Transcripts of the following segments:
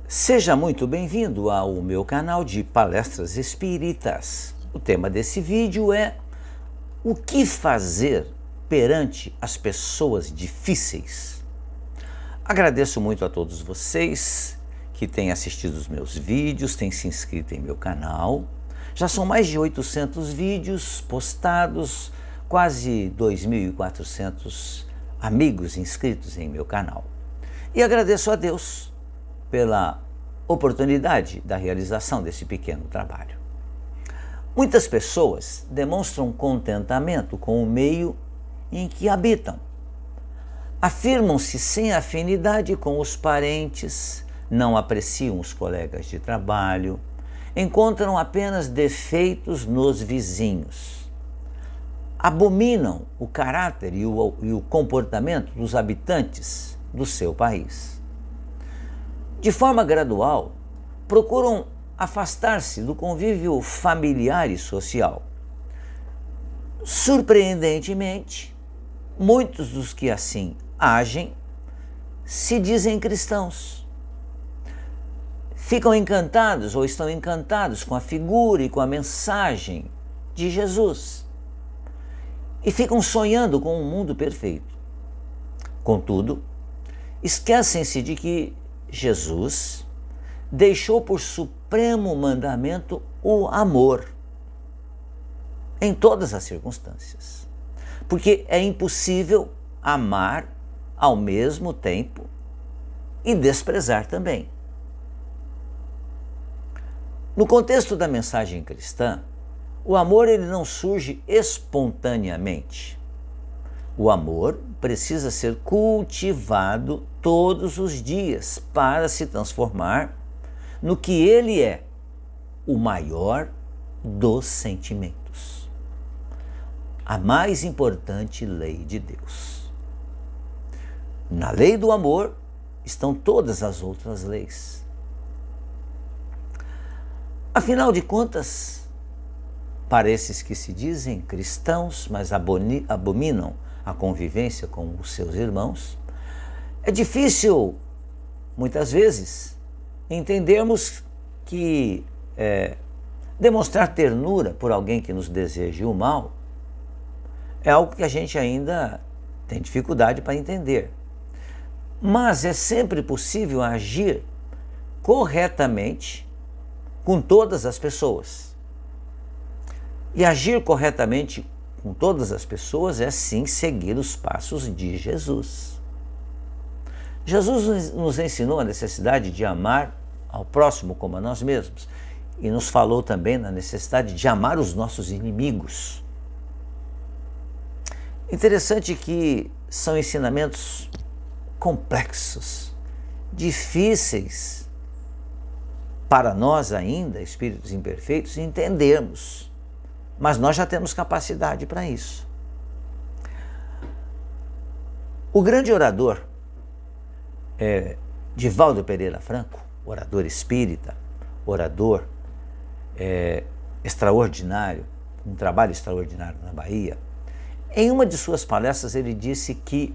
Seja muito bem-vindo ao meu canal de palestras espíritas. O tema desse vídeo é o que fazer perante as pessoas difíceis. Agradeço muito a todos vocês que têm assistido os meus vídeos, têm se inscrito em meu canal. Já são mais de 800 vídeos postados, quase 2.400 amigos inscritos em meu canal. E agradeço a Deus pela oportunidade da realização desse pequeno trabalho. Muitas pessoas demonstram contentamento com o meio em que habitam. Afirmam-se sem afinidade com os parentes, não apreciam os colegas de trabalho, encontram apenas defeitos nos vizinhos. Abominam o caráter e o comportamento dos habitantes do seu país. De forma gradual, procuram afastar-se do convívio familiar e social. Surpreendentemente, muitos dos que assim agem se dizem cristãos. Ficam encantados ou estão encantados com a figura e com a mensagem de Jesus e ficam sonhando com um mundo perfeito. Contudo, esquecem-se de que Jesus deixou por supremo mandamento o amor em todas as circunstâncias, porque é impossível amar ao mesmo tempo e desprezar também. No contexto da mensagem cristã, o amor ele não surge espontaneamente. O amor precisa ser cultivado todos os dias para se transformar no que ele é, o maior dos sentimentos. A mais importante lei de Deus. Na lei do amor estão todas as outras leis. Afinal de contas, para esses que se dizem cristãos, mas abominam a convivência com os seus irmãos, é difícil, muitas vezes, entendermos que demonstrar ternura por alguém que nos deseja o mal é algo que a gente ainda tem dificuldade para entender. Mas é sempre possível agir corretamente com todas as pessoas. E agir corretamente com todas as pessoas é sim seguir os passos de Jesus. Jesus nos ensinou a necessidade de amar ao próximo como a nós mesmos e nos falou também na necessidade de amar os nossos inimigos. Interessante que são ensinamentos complexos, difíceis para nós ainda, espíritos imperfeitos, entendermos. Mas nós já temos capacidade para isso. O grande orador, Divaldo Pereira Franco, orador espírita, orador extraordinário, um trabalho extraordinário na Bahia, em uma de suas palestras ele disse que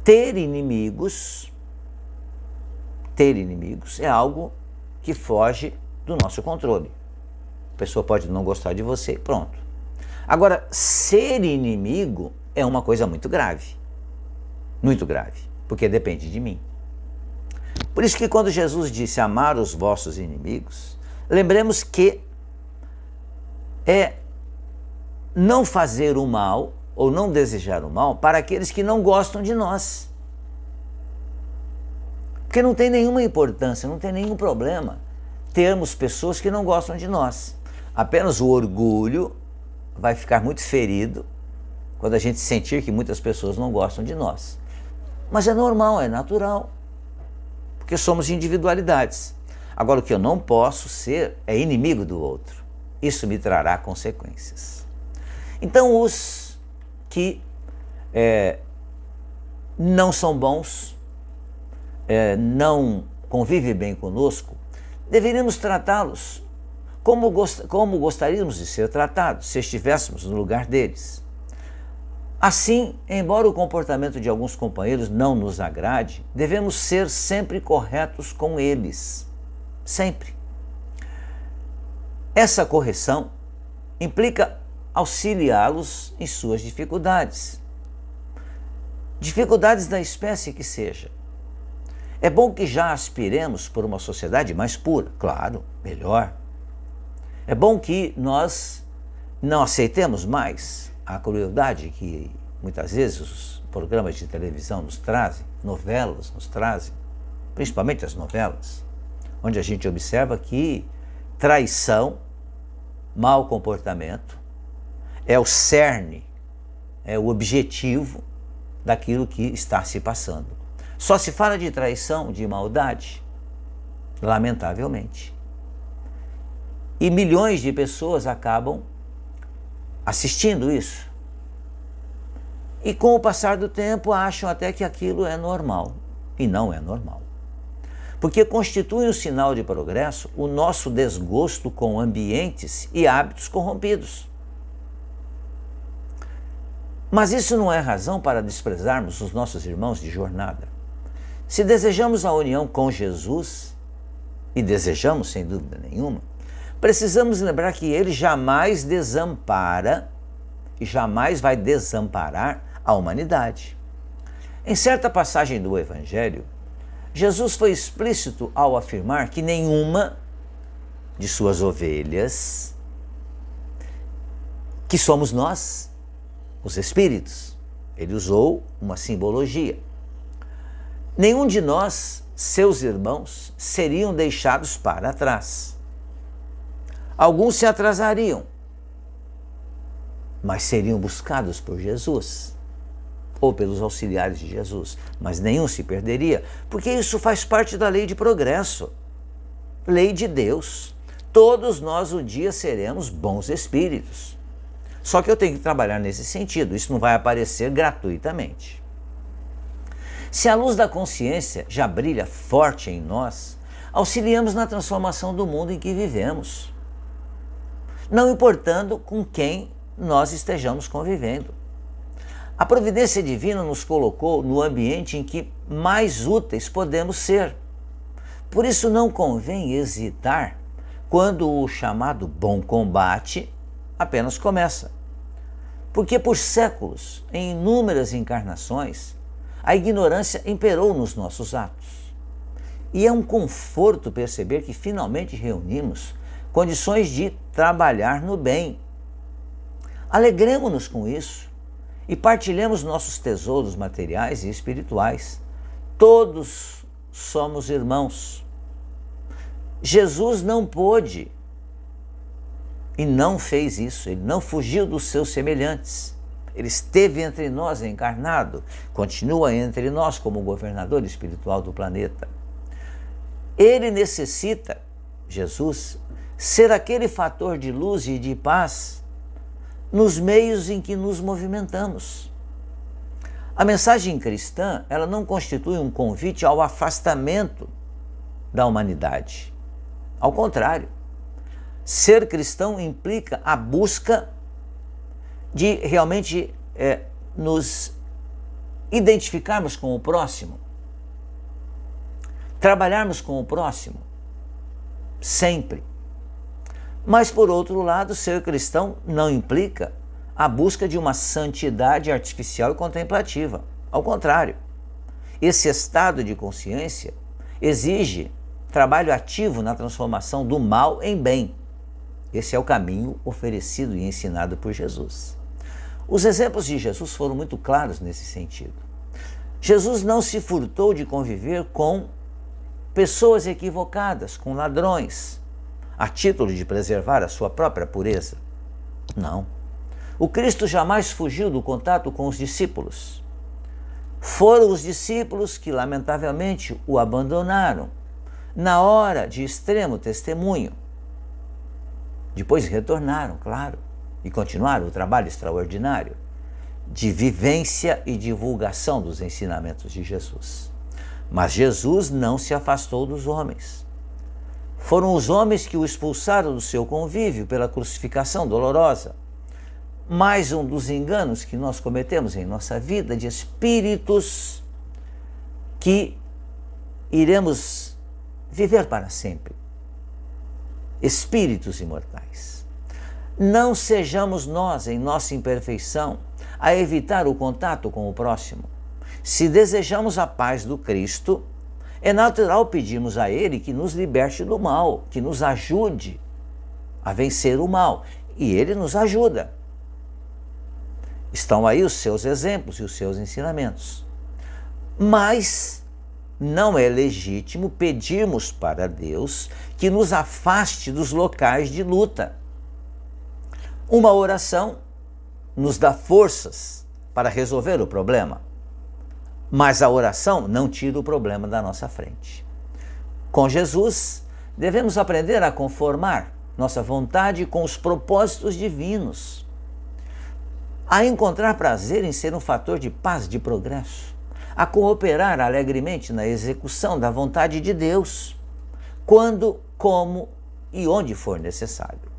ter inimigos é algo que foge do nosso controle. A pessoa pode não gostar de você e pronto. Agora, ser inimigo é uma coisa muito grave, porque depende de mim. Por isso que quando Jesus disse amar os vossos inimigos, lembremos que é não fazer o mal ou não desejar o mal para aqueles que não gostam de nós. Porque não tem nenhuma importância, não tem nenhum problema termos pessoas que não gostam de nós. Apenas o orgulho vai ficar muito ferido quando a gente sentir que muitas pessoas não gostam de nós. Mas é normal, é natural, porque somos individualidades. Agora, o que eu não posso ser é inimigo do outro. Isso me trará consequências. Então, os que não são bons, não convivem bem conosco, deveríamos tratá-los como gostaríamos de ser tratados se estivéssemos no lugar deles. Assim, embora o comportamento de alguns companheiros não nos agrade, devemos ser sempre corretos com eles. Sempre. Essa correção implica auxiliá-los em suas dificuldades. Dificuldades da espécie que seja. É bom que já aspiremos por uma sociedade mais pura, claro, melhor. É bom que nós não aceitemos mais a crueldade que muitas vezes os programas de televisão nos trazem, novelas nos trazem, principalmente as novelas, onde a gente observa que traição, mau comportamento, é o cerne, é o objetivo daquilo que está se passando. Só se fala de traição, de maldade, lamentavelmente. E milhões de pessoas acabam assistindo isso. E com o passar do tempo acham até que aquilo é normal. E não é normal. Porque constitui um sinal de progresso o nosso desgosto com ambientes e hábitos corrompidos. Mas isso não é razão para desprezarmos os nossos irmãos de jornada. Se desejamos a união com Jesus, e desejamos sem dúvida nenhuma, precisamos lembrar que ele jamais desampara e jamais vai desamparar a humanidade. Em certa passagem do Evangelho, Jesus foi explícito ao afirmar que nenhuma de suas ovelhas, que somos nós, os espíritos, ele usou uma simbologia. Nenhum de nós, seus irmãos, seriam deixados para trás. Alguns se atrasariam, mas seriam buscados por Jesus ou pelos auxiliares de Jesus, mas nenhum se perderia, porque isso faz parte da lei de progresso, lei de Deus. Todos nós um dia seremos bons espíritos. Só que eu tenho que trabalhar nesse sentido, isso não vai aparecer gratuitamente. Se a luz da consciência já brilha forte em nós, auxiliamos na transformação do mundo em que vivemos, não importando com quem nós estejamos convivendo. A providência divina nos colocou no ambiente em que mais úteis podemos ser. Por isso não convém hesitar quando o chamado bom combate apenas começa. Porque por séculos, em inúmeras encarnações, a ignorância imperou nos nossos atos. E é um conforto perceber que finalmente reunimos condições de trabalhar no bem. Alegremo-nos com isso e partilhemos nossos tesouros materiais e espirituais. Todos somos irmãos. Jesus não pôde e não fez isso, ele não fugiu dos seus semelhantes. Ele esteve entre nós encarnado, continua entre nós como governador espiritual do planeta. Ele necessita, Jesus, ser aquele fator de luz e de paz nos meios em que nos movimentamos. A mensagem cristã, ela não constitui um convite ao afastamento da humanidade. Ao contrário, ser cristão implica a busca de realmente nos identificarmos com o próximo, trabalharmos com o próximo, sempre. Mas, por outro lado, ser cristão não implica a busca de uma santidade artificial e contemplativa. Ao contrário, esse estado de consciência exige trabalho ativo na transformação do mal em bem. Esse é o caminho oferecido e ensinado por Jesus. Os exemplos de Jesus foram muito claros nesse sentido. Jesus não se furtou de conviver com pessoas equivocadas, com ladrões, a título de preservar a sua própria pureza. Não. O Cristo jamais fugiu do contato com os discípulos. Foram os discípulos que, lamentavelmente, o abandonaram na hora de extremo testemunho. Depois retornaram, claro, e continuaram o trabalho extraordinário de vivência e divulgação dos ensinamentos de Jesus. Mas Jesus não se afastou dos homens. Foram os homens que o expulsaram do seu convívio pela crucificação dolorosa. mais um dos enganos que nós cometemos em nossa vida de espíritos que iremos viver para sempre. Espíritos imortais. Não sejamos nós, em nossa imperfeição, a evitar o contato com o próximo. Se desejamos a paz do Cristo, é natural pedirmos a Ele que nos liberte do mal, que nos ajude a vencer o mal. E Ele nos ajuda. Estão aí os seus exemplos e os seus ensinamentos. Mas não é legítimo pedirmos para Deus que nos afaste dos locais de luta. Uma oração nos dá forças para resolver o problema, mas a oração não tira o problema da nossa frente. Com Jesus, devemos aprender a conformar nossa vontade com os propósitos divinos, a encontrar prazer em ser um fator de paz, de progresso, a cooperar alegremente na execução da vontade de Deus, quando, como e onde for necessário.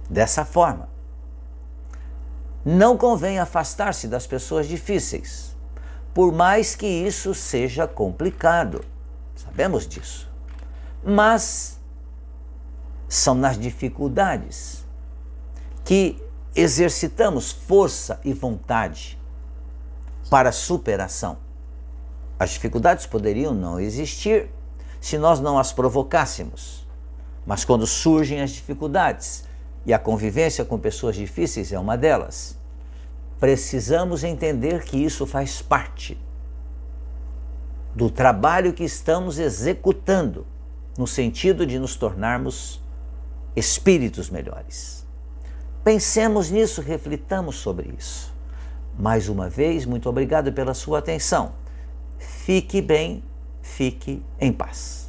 Dessa forma, não convém afastar-se das pessoas difíceis, por mais que isso seja complicado. Sabemos disso. Mas são nas dificuldades que exercitamos força e vontade para a superação. As dificuldades poderiam não existir se nós não as provocássemos. Mas quando surgem as dificuldades, e a convivência com pessoas difíceis é uma delas, precisamos entender que isso faz parte do trabalho que estamos executando, no sentido de nos tornarmos espíritos melhores. Pensemos nisso, reflitamos sobre isso. Mais uma vez, muito obrigado pela sua atenção. Fique bem, fique em paz.